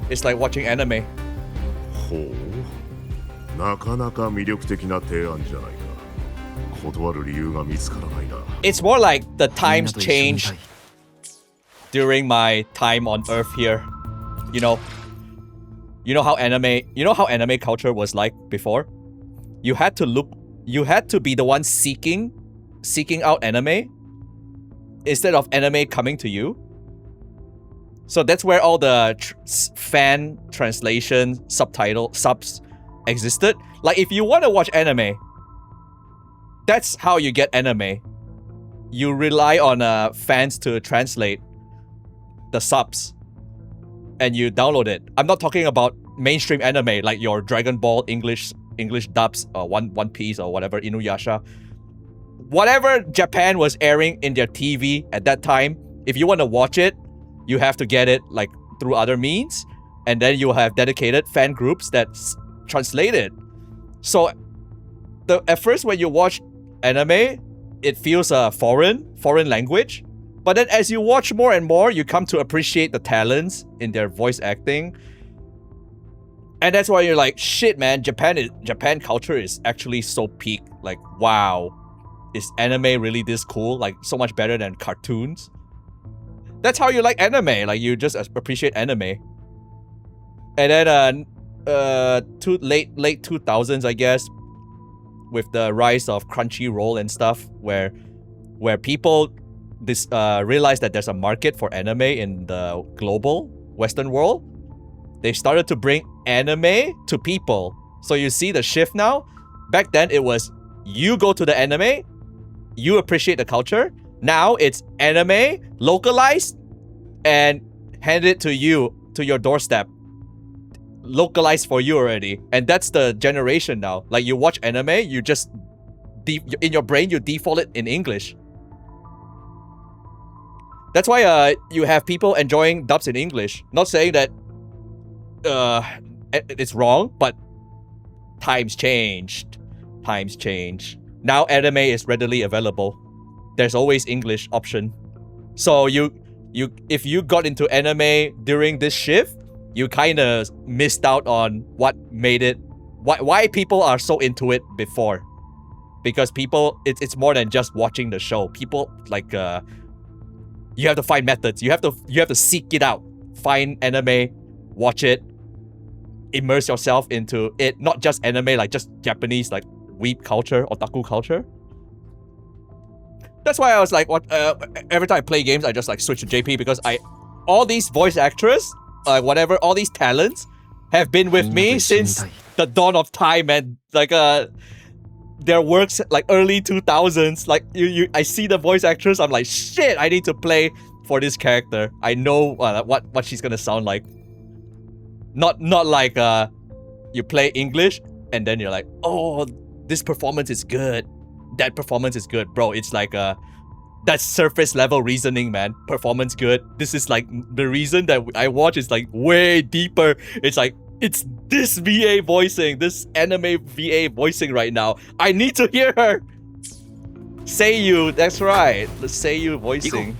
It's like watching anime. ほう、なかなか魅力的な提案じゃないか。断る理由が見つからないな。It's more like the times changed during my time on Earth here. You know how anime culture was like before? You had to be the one seeking out anime instead of anime coming to you. So that's where all the fan translation subs existed. Like if you want to watch anime, that's how you get anime. You rely on fans to translate the subs and you download it. I'm not talking about mainstream anime like your Dragon Ball English dubs or One Piece or whatever, Inuyasha. Whatever Japan was airing in their TV at that time, if you want to watch it, you have to get it like through other means, and then you have dedicated fan groups that translate it. So at first when you watch anime, it feels a foreign language. But then as you watch more and more, you come to appreciate the talents in their voice acting. And that's why you're like, shit, man, Japan culture is actually so peak. Like, wow, is anime really this cool? Like, so much better than cartoons? That's how you like anime. Like, you just appreciate anime. And then late 2000s, I guess, with the rise of Crunchyroll and stuff, where people realize that there's a market for anime in the global Western world. They started to bring anime to people. So you see the shift now. Back then it was you go to the anime, you appreciate the culture. Now it's anime localized and handed to you, to your doorstep, localized for you already. And that's the generation now. Like you watch anime, you just in your brain you default it in English. That's why you have people enjoying dubs in English. Not saying that it's wrong, but times changed. Now anime is readily available. There's always English option. So if you got into anime during this shift, you kind of missed out on what made it, why people are so into it before. Because people, it's more than just watching the show. People like you have to find methods. You have to seek it out. Find anime, watch it, immerse yourself into it. Not just anime, like just Japanese like weeb culture, otaku culture. That's why I was like, every time I play games, I just like switch to JP because all these voice actors, all these talents have been with me since the dawn of time, and like their works like early 2000s. Like I see the voice actress, I'm like, shit, I need to play for this character. I know what she's gonna sound like. Not like you play English and then you're like, oh, this performance is good, that performance is good, bro. It's like that's surface level reasoning, man. Performance good. This is like the reason that I watch is like way deeper. It's like, it's this VA voicing, this anime VA voicing right now. I need to hear her. Seiyu, that's right. The Seiyu voicing.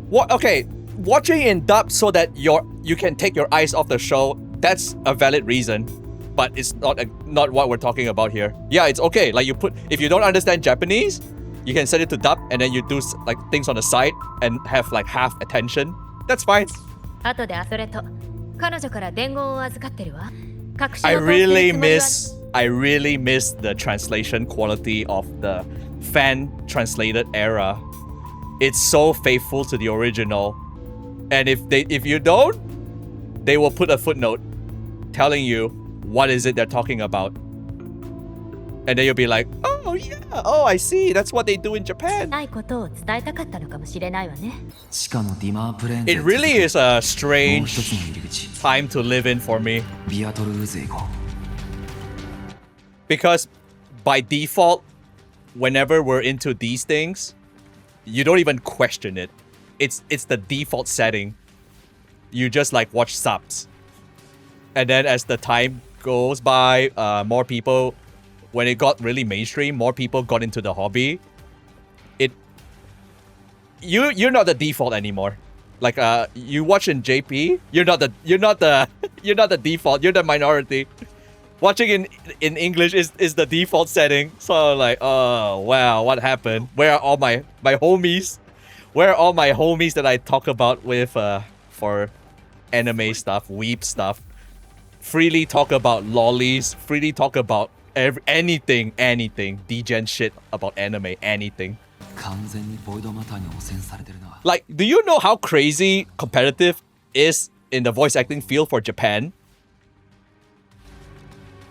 What? Okay, watching in dub so that you can take your eyes off the show. That's a valid reason, but it's not what we're talking about here. Yeah, it's okay. Like if you don't understand Japanese, you can set it to dub and then you do like things on the side and have like half attention. That's fine. I really miss the translation quality of the fan translated era. It's so faithful to the original. And if you don't, they will put a footnote telling you what is it they're talking about. And then you'll be like, oh yeah, oh I see, that's what they do in Japan. It really is a strange time to live in for me. Because by default, whenever we're into these things, you don't even question it. It's the default setting. You just like watch subs. And then as the time goes by, more people, when it got really mainstream, more people got into the hobby. You're not the default anymore. Like you watch in JP, you're not the you're not the default, you're the minority. Watching in English is the default setting. So like, oh wow, what happened? Where are all my homies? Where are all my homies that I talk about with for anime stuff, weep stuff? Freely talk about lollies, freely talk about anything, degen shit about anime, anything. Like, do you know how crazy competitive is in the voice acting field for Japan?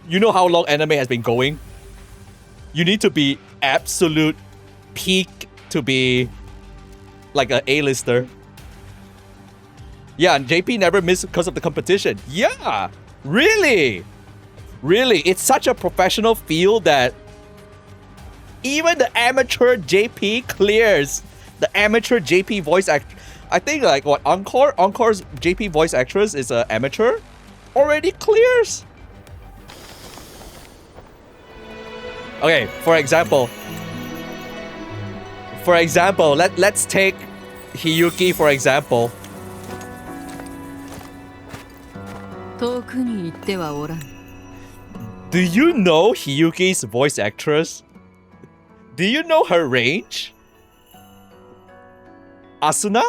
You know how long anime has been going? You need to be absolute peak to be like an A-lister. Yeah, and JP never missed because of the competition. Yeah, really? Really, it's such a professional field that even the amateur JP clears. The amateur JP voice act. I think like what Encore's JP voice actress is an amateur. Already clears. Okay, for example, let's take Hiyuki for example. Do you know Hiyuki's voice actress? Do you know her range? Asuna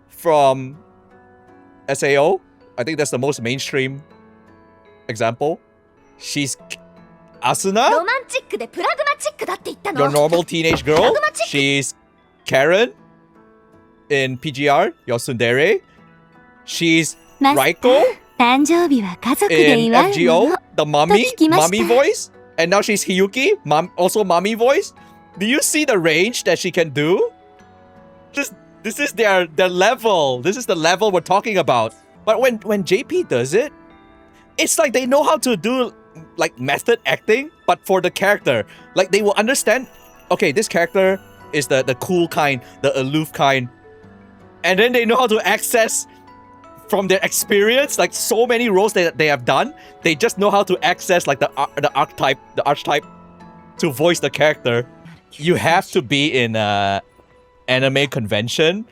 from SAO. I think that's the most mainstream example. She's Asuna, your normal teenage girl. She's Karen in PGR, your tsundere. She's Raiko in FGO, the mommy voice. And now she's Hiyuki, also mommy voice. Do you see the range that she can do? This is their level. This is the level we're talking about. But when JP does it, it's like they know how to do like method acting, but for the character. Like they will understand, okay, this character is the cool kind, the aloof kind. And then they know how to access from their experience, like so many roles that they have done, they just know how to access like the archetype to voice the character. You have to be in a anime convention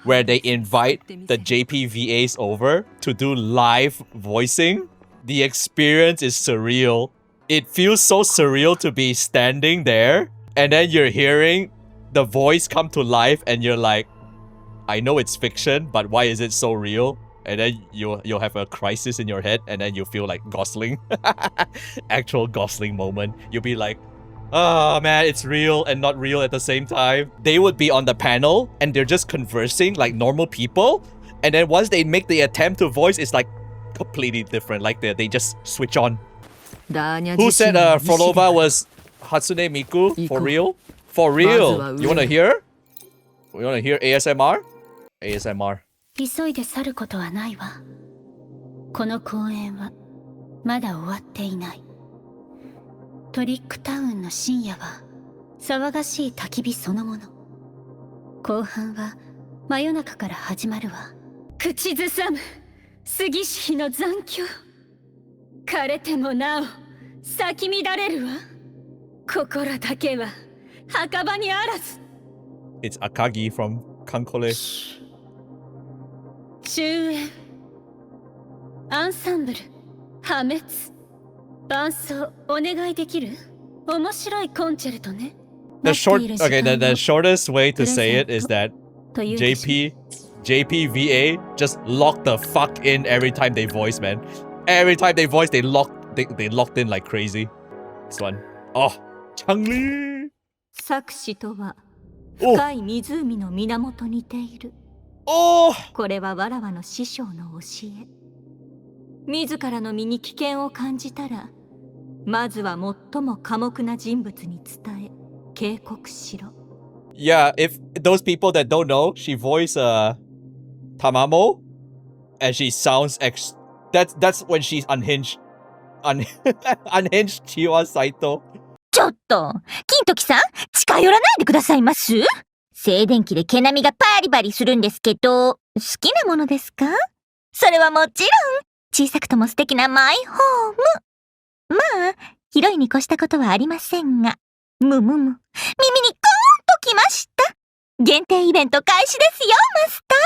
where they invite the JPVAs over to do live voicing. The experience is surreal. It feels so surreal to be standing there and then you're hearing the voice come to life and you're like, I know it's fiction, but why is it so real? And then you'll have a crisis in your head and then you feel like Gosling. Actual Gosling moment. You'll be like, oh man, it's real and not real at the same time. They would be on the panel and they're just conversing like normal people. And then once they make the attempt to voice, it's like completely different. Like they just switch on. Who said Frolova was Hatsune Miku? For real? For real? You wanna hear? You wanna hear ASMR? ASMR. 急いで去ることはないわ。この公演はまだ終わっていない。トリックタウンの深夜は騒がしい焚き火そのもの。後半は真夜中から始まるわ。口ずさむ杉石の残響。枯れてもなお咲き乱れるわ。心だけは墓場にあらず。It's Akagi from Kankole. 終演アンサンブル破滅伴奏お願いできる面白いコンチェルトね The shortest way to say it is that JPVA just lock the fuck in every time they voice, man. Every time they voice, they locked in like crazy. This one. Oh, Changli. 作詞とは深い湖の源に似ている。これはわらわの師匠の教え。自らの身に危険を感じたら、まずは最も寡黙な人物に伝え、警告しろ。Yeah, if those people that don't know, she voiced Tamamo, and she sounds that's when she's unhinged. Unhinged Chiwa Saito. ちょっと、金時さん、近寄らないでくださいます？静電気で毛並みがパリパリするんですけど、好きなものですか？それはもちろん、小さくとも素敵なマイホーム。まあ、広いに越したことはありませんが、耳にコーンときました。限定イベント開始ですよ、マスター。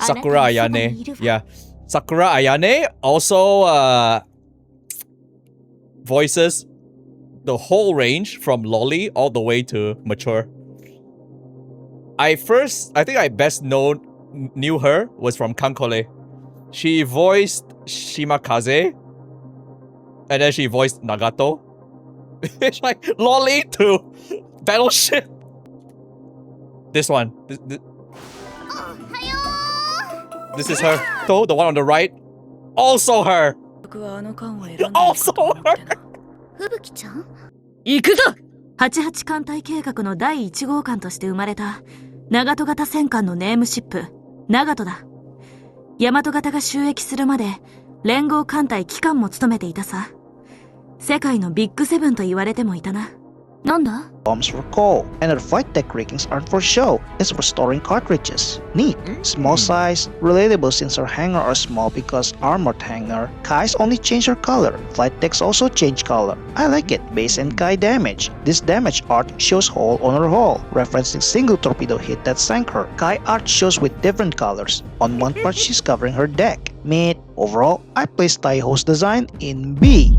Sakura Ayane. Yeah. Sakura Ayane also voices the whole range from lolly all the way to mature. I think I best knew her was from Kankole. She voiced Shimakaze, and then she voiced Nagato. It's like lolly to battleship. This one. This is her. So the one on the right. Also her. Also her. 吹雪ちゃん行くぞ !88 艦隊計画の第1号艦として生まれた長門型戦艦のネームシップ、長門だ。大和型が就役するまで連合艦隊機関も務めていたさ。世界のビッグセブンと言われてもいたな。なんだ Bombs for coal, and the flight deck riggings aren't for show, it's for storing cartridges. Neat. Small size, relatable since our hangar are small because armored hangar. Kai's only change her color. Flight decks also change color. I like it, base and Kai damage. This damage art shows hole on her hull, referencing single torpedo hit that sank her. Kai art shows with different colors. On one part she's covering her deck. Mid. Overall, I placed Taiho's design in B.